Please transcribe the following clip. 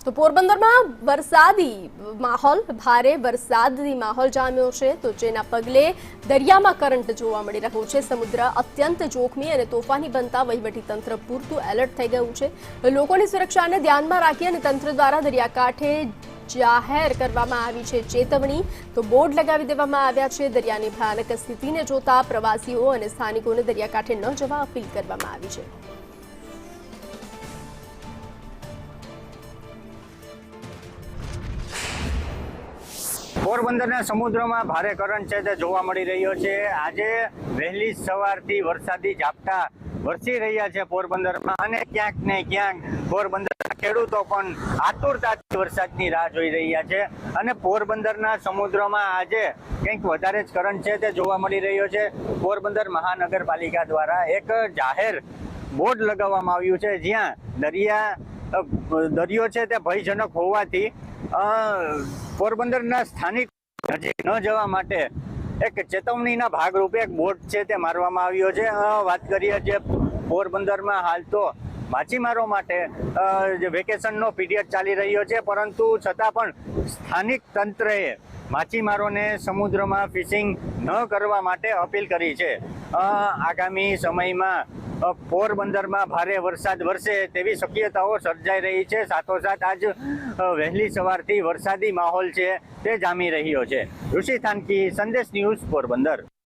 તો પોરબંદરમાં વરસાદી માહોલ ભારે વરસાદી માહોલ જામ્યો છે તો જેના પગલે દરિયામાં કરંટ જોવા મળી રહ્યો છે। સમુદ્ર અત્યંત જોખમી અને તોફાની બનતા વહીવટી તંત્ર પૂરતું એલર્ટ થઈ ગયું છે। લોકોની સુરક્ષાને ધ્યાનમાં રાખી અને તંત્ર દ્વારા દરિયાકાંઠે જાહેર કરવામાં આવી છે ચેતવણી। તો બોર્ડ લગાવી દેવામાં આવ્યા છે। દરિયાની ભયાનક સ્થિતિને જોતા પ્રવાસીઓ અને સ્થાનિકોને દરિયાકાંઠે ન જવા અપીલ કરવામાં આવી છે। પોરબંદરના સમુદ્રમાં ભારે કરંટ છે તે જોવા મળી રહ્યો છે। આજે વહેલી સવારથી વરસાદી ઝાપટા વરસી રહ્યા છે પોરબંદરમાં, અને ક્યાંક ને ક્યાંક પોરબંદરના ખેડૂતો પણ આતુરતાથી વરસાદની રાહ જોઈ રહ્યા છે। અને પોરબંદરના સમુદ્રમાં આજે કંઈક વધારે જ કરંટ છે તે જોવા મળી રહ્યો છે। પોરબંદર મહાનગરપાલિકા દ્વારા એક જાહેર બોર્ડ લગાવવામાં આવ્યું છે, જ્યાં દરિયો છે તે ભયજનક હોવાથી પોરબંદરના સ્થાનિક નજીક ન જવા માટે એક ચેતવણીના ભાગરૂપે એક બોર્ડ છે તે મારવામાં આવ્યો છે। વાત કરીએ જે પોરબંદરમાં હાલ તો માછીમારો માટે વેકેશનનો પીરિયડ ચાલી રહ્યો છે, પરંતુ છતાં પણ સ્થાનિક તંત્રએ માછીમારોને સમુદ્રમાં ફિશિંગ ન કરવા માટે અપીલ કરી છે। આગામી સમયમાં પોરબંદરમાં ભારે વરસાદ વરસે તેવી શક્યતાઓ સર્જાઈ રહી છે। સાથોસાથ આજ વહેલી સવારથી વરસાદી માહોલ છે તે જામી રહ્યો છે। ઋષિ થાનકી, સંદેશ ન્યૂઝ, પોરબંદર।